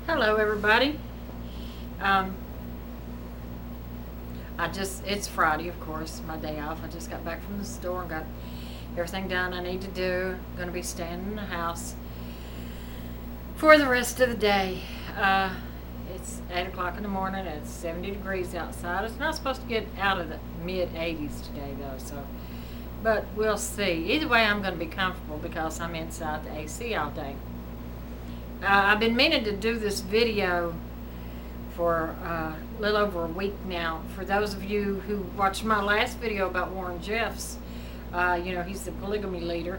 Hello, everybody. Um, it's Friday, of course, my day off. I just got back from the store and got everything done I need to do. I'm going to be staying in the house for the rest of the day. It's 8 o'clock in the morning and it's 70 degrees outside. It's not supposed to get out of the mid 80s today, though, but we'll see. Either way, I'm going to be comfortable because I'm inside the AC all day. I've been meaning to do this video for a little over a week now. For those of you who watched my last video about Warren Jeffs, he's the polygamy leader.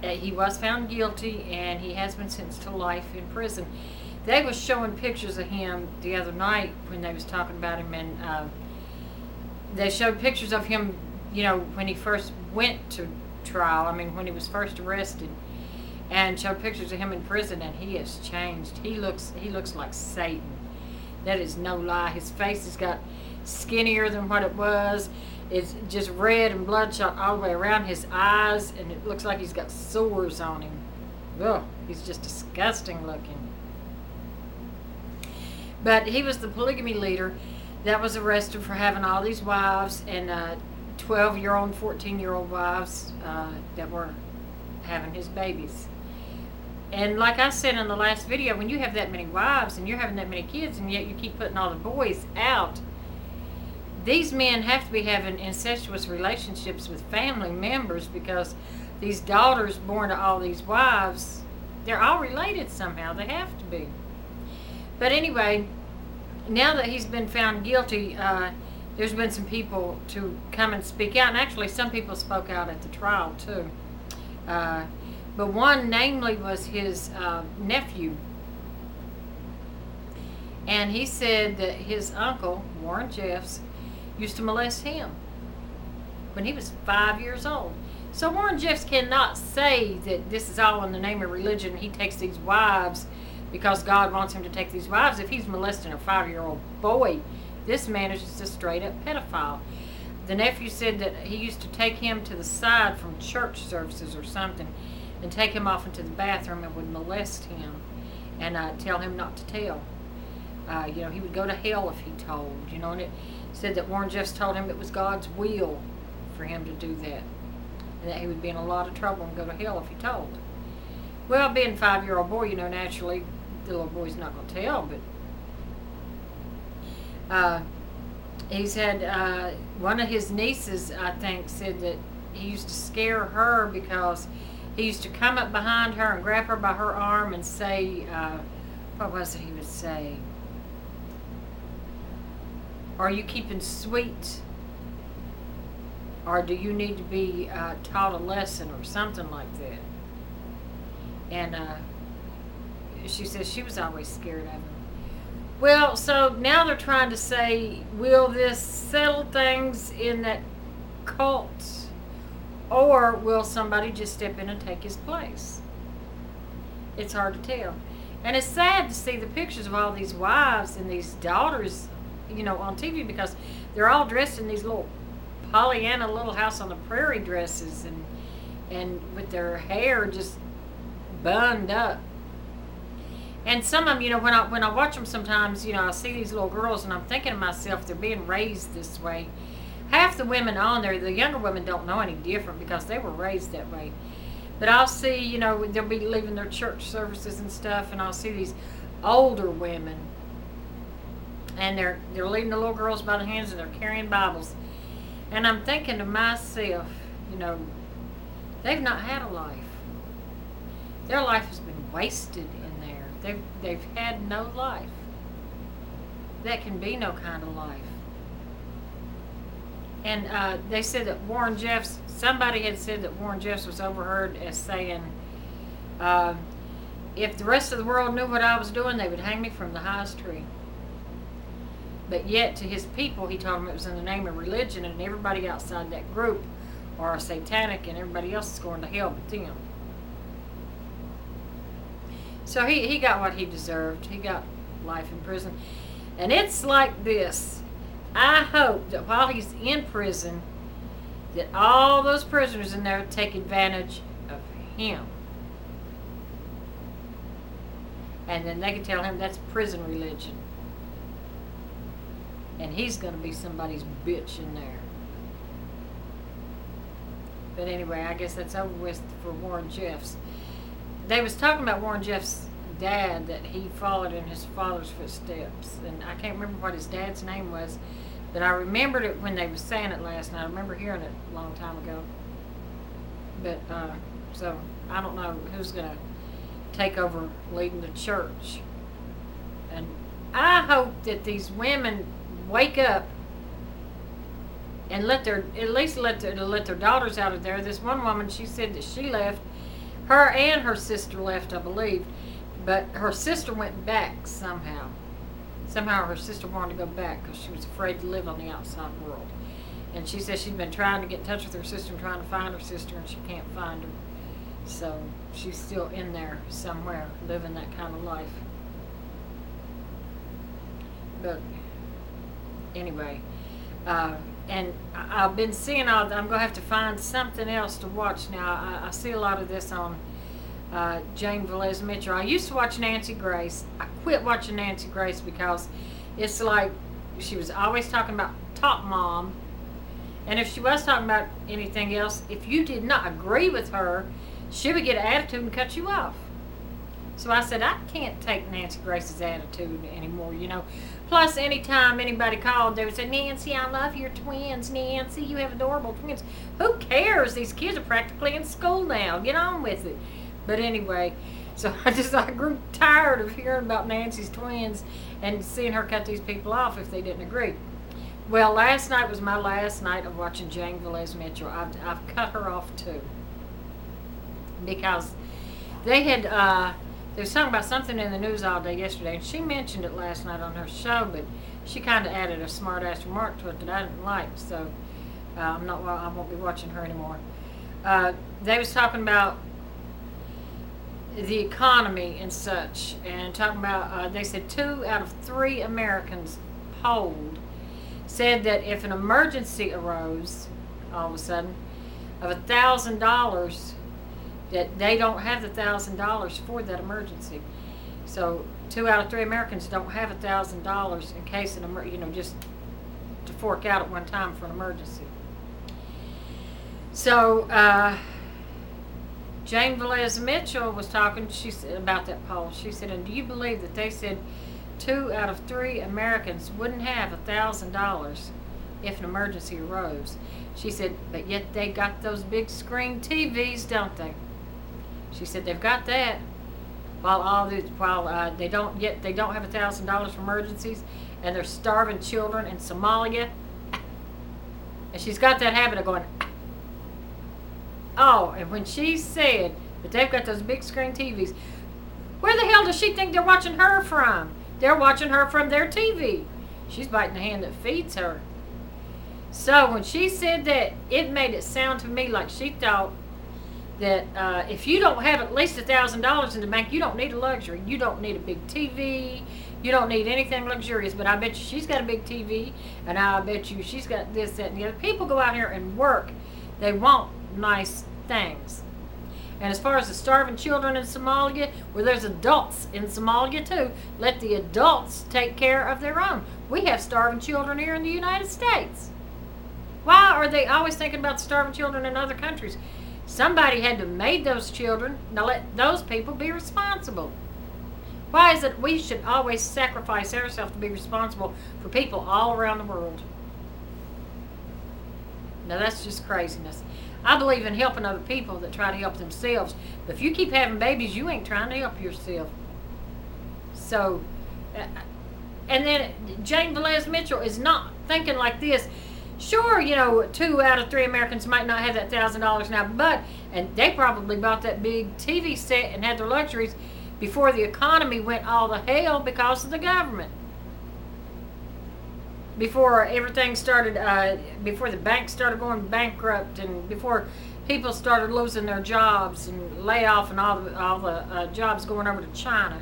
He was found guilty and he has been sentenced to life in prison. They was showing pictures of him the other night when they was talking about him, and they showed pictures of him, when he first went to trial. I mean, when he was first arrested. And showed pictures of him in prison, and he has changed. He looks like Satan. That is no lie. His face has got skinnier than what it was. It's just red and bloodshot all the way around his eyes, and it looks like he's got sores on him. Ugh, he's just disgusting looking. But he was the polygamy leader that was arrested for having all these wives, and 12-year-old and 14-year-old wives that were having his babies. And like I said in the last video, when you have that many wives and you're having that many kids and yet you keep putting all the boys out, these men have to be having incestuous relationships with family members, because these daughters born to all these wives, they're all related somehow. They have to be. But anyway, now that he's been found guilty, there's been some people to come and speak out. And actually some people spoke out at the trial too. But one, namely, was his nephew. And he said that his uncle, Warren Jeffs, used to molest him when he was 5 years old. So Warren Jeffs cannot say that this is all in the name of religion. He takes these wives because God wants him to take these wives. If he's molesting a 5-year-old boy, this man is just a straight-up pedophile. The nephew said that he used to take him to the side from church services or something and take him off into the bathroom and would molest him and tell him not to tell. He would go to hell if he told, and it said that Warren Jeffs told him it was God's will for him to do that, and that he would be in a lot of trouble and go to hell if he told. Well, being a 5-year-old boy, naturally the little boy's not going to tell, but he's had one of his nieces, I think, said that he used to scare her because he used to come up behind her and grab her by her arm and say, what was it he would say? Are you keeping sweet? Or do you need to be taught a lesson or something like that? And she says she was always scared of him. Well, so now they're trying to say, will this settle things in that cult? Or will somebody just step in and take his place? It's hard to tell. And it's sad to see the pictures of all these wives and these daughters, on TV, because they're all dressed in these little Pollyanna Little House on the Prairie dresses and with their hair just bunned up. And some of them, when I watch them sometimes, I see these little girls and I'm thinking to myself, they're being raised this way. Half the women on there, the younger women don't know any different because they were raised that way. But I'll see, they'll be leaving their church services and stuff, and I'll see these older women, and they're leading the little girls by the hands and they're carrying Bibles. And I'm thinking to myself, they've not had a life. Their life has been wasted in there. They've had no life. That can be no kind of life. And they said that Warren Jeffs, somebody had said that Warren Jeffs was overheard as saying, if the rest of the world knew what I was doing, they would hang me from the highest tree. But yet to his people, he told them it was in the name of religion, and everybody outside that group are satanic, and everybody else is going to hell but them. So he got what he deserved. He got life in prison. And it's like this. I hope that while he's in prison, that all those prisoners in there take advantage of him. And then they can tell him that's prison religion. And he's going to be somebody's bitch in there. But anyway, I guess that's over with for Warren Jeffs. They was talking about Warren Jeffs' dad, that he followed in his father's footsteps. And I can't remember what his dad's name was, but I remembered it when they were saying it last night. I remember hearing it a long time ago. But, so, I don't know who's going to take over leading the church. And I hope that these women wake up and at least let their daughters out of there. This one woman, she said that she left. Her and her sister left, I believe. But her sister went back somehow. Somehow her sister wanted to go back because she was afraid to live on the outside world. And she says she's been trying to get in touch with her sister and trying to find her sister, and she can't find her. So she's still in there somewhere, living that kind of life. But anyway, and I've been seeing I'm going to have to find something else to watch now. I see a lot of this on Jane Velez Mitchell. I used to watch Nancy Grace. I quit watching Nancy Grace because it's like she was always talking about Top Mom. And if she was talking about anything else, if you did not agree with her, she would get an attitude and cut you off. So I said, I can't take Nancy Grace's attitude anymore, you know. Plus, anytime anybody called, they would say, Nancy, I love your twins. Nancy, you have adorable twins. Who cares? These kids are practically in school now. Get on with it. But anyway, so I grew tired of hearing about Nancy's twins and seeing her cut these people off if they didn't agree. Well, last night was my last night of watching Jane Velez Mitchell. I've cut her off too. Because they was talking about something in the news all day yesterday, and she mentioned it last night on her show, but she kind of added a smart-ass remark to it that I didn't like, so I won't be watching her anymore. They was talking about the economy and such, and talking about, they said 2 out of 3 Americans polled said that if an emergency arose, all of a sudden, of $1,000, that they don't have the $1,000 for that emergency. So 2 out of 3 Americans don't have $1,000 in case just to fork out at one time for an emergency. So Jane Velez Mitchell was talking. She said about that poll. She said, "And do you believe that they said 2 out of 3 Americans wouldn't have $1,000 if an emergency arose?" She said, "But yet they got those big screen TVs, don't they?" She said they've got that, while they don't have $1,000 for emergencies, and they're starving children in Somalia. And she's got that habit of going, oh, and when she said that they've got those big screen TVs, where the hell does she think they're watching her from? They're watching her from their TV. She's biting the hand that feeds her. So when she said that, it made it sound to me like she thought that if you don't have at least $1,000 in the bank, you don't need a luxury. You don't need a big TV. You don't need anything luxurious. But I bet you she's got a big TV, and I bet you she's got this, that, and the other. People go out here and work. They want nice things. And as far as the starving children in Somalia, well, there's adults in Somalia too. Let the adults take care of their own. We have starving children here in the United States. Why are they always thinking about starving children in other countries? Somebody had to have made those children. Now let those people be responsible. Why is it we should always sacrifice ourselves to be responsible for people all around the world? Now that's just craziness. I believe in helping other people that try to help themselves. But if you keep having babies, you ain't trying to help yourself. So, and then Jane Velez Mitchell is not thinking like this. Sure, 2 out of 3 Americans might not have that $1,000 now, and they probably bought that big TV set and had their luxuries before the economy went all to hell because of the government. Before everything started, before the banks started going bankrupt, and before people started losing their jobs and layoff and all the jobs going over to China.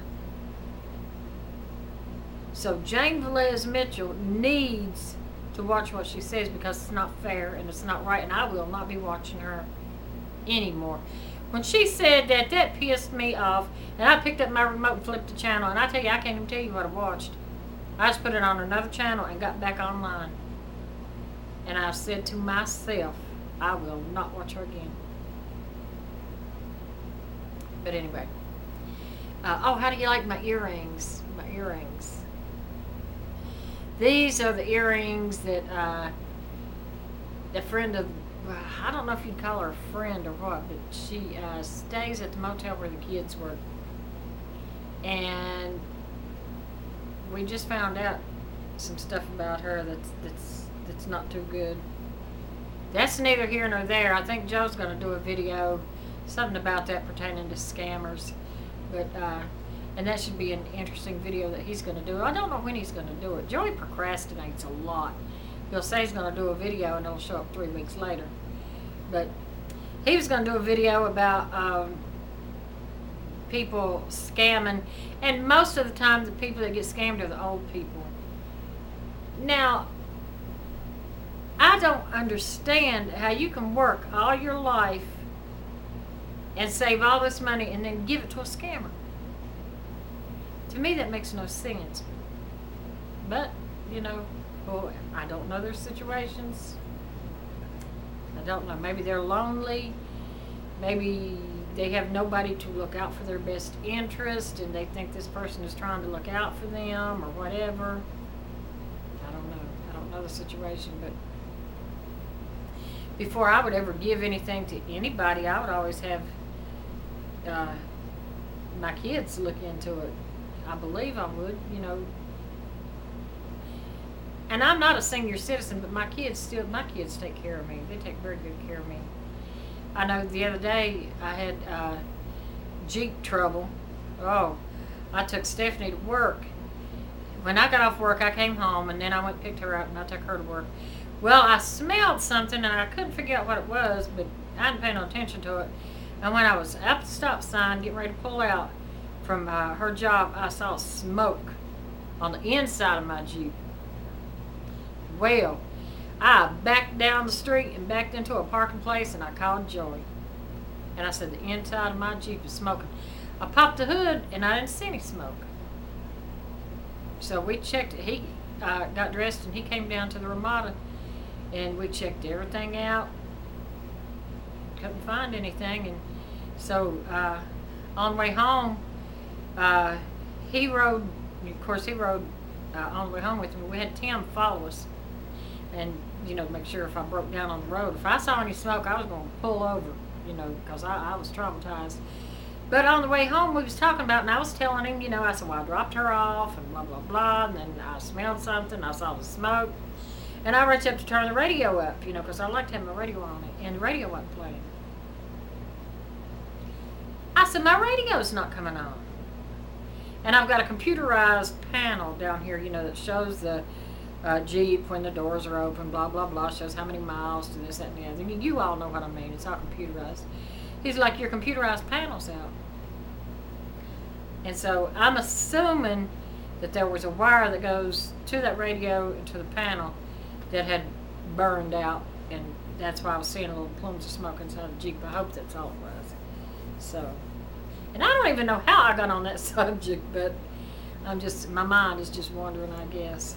So Jane Velez Mitchell needs to watch what she says, because it's not fair and it's not right, and I will not be watching her anymore. When she said that, that pissed me off. And I picked up my remote and flipped the channel. And I tell you, I can't even tell you what I watched. I just put it on another channel and got back online. And I said to myself, I will not watch her again. But anyway. Oh, how do you like my earrings? My earrings. These are the earrings that a friend of, I don't know if you'd call her a friend or what, but she stays at the motel where the kids work. And we just found out some stuff about her that's not too good. That's neither here nor there. I think Joe's going to do a video, something about that pertaining to scammers. But and that should be an interesting video that he's going to do. I don't know when he's going to do it. Joey procrastinates a lot. He'll say he's going to do a video and it'll show up 3 weeks later. But he was going to do a video about people scamming. And most of the time the people that get scammed are the old people. Now, I don't understand how you can work all your life and save all this money and then give it to a scammer. To me, that makes no sense. But, you know, well, I don't know their situations. I don't know. Maybe they're lonely. Maybe they have nobody to look out for their best interest and they think this person is trying to look out for them or whatever. I don't know. I don't know the situation, but before I would ever give anything to anybody, I would always have my kids look into it. I believe I would, you know. And I'm not a senior citizen, but my kids take care of me. They take very good care of me. I know the other day I had Jeep trouble. Oh, I took Stephanie to work. When I got off work, I came home, and then I went and picked her up, and I took her to work. Well, I smelled something, and I couldn't figure out what it was, but I hadn't paid no attention to it. And when I was at the stop sign, getting ready to pull out from her job, I saw smoke on the inside of my Jeep. Well, I backed down the street and backed into a parking place, and I called Joey. And I said, the inside of my Jeep is smoking. I popped the hood, and I didn't see any smoke. So we checked it. He got dressed, and he came down to the Ramada, and we checked everything out. Couldn't find anything, and so on the way home, he rode. Of course, he rode on the way home with me. We had Tim follow us, and you know, make sure if I broke down on the road, if I saw any smoke, I was going to pull over, you know, because I was traumatized. But on the way home, we was talking about, and I was telling him, you know, I said, well, I dropped her off, and blah blah blah, and then I smelled something. I saw the smoke. And I reached up to turn the radio up, you know, because I liked having my radio on it, and the radio wasn't playing. I said, my radio's not coming on. And I've got a computerized panel down here, you know, that shows the Jeep when the doors are open, blah, blah, blah, shows how many miles to this, that, and the other. You all know what I mean. It's all computerized. He's like, your computerized panel's out. And so I'm assuming that there was a wire that goes to that radio and to the panel that had burned out, and that's why I was seeing little plumes of smoke inside the Jeep. I hope that's all it was. So, and I don't even know how I got on that subject, but my mind is just wandering, I guess.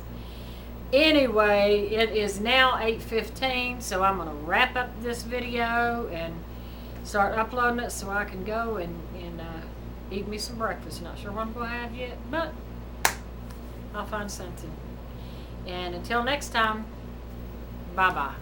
Anyway, it is now 8:15, so I'm going to wrap up this video and start uploading it so I can go and eat me some breakfast. Not sure what I'm going to have yet, but I'll find something. And until next time, bye-bye.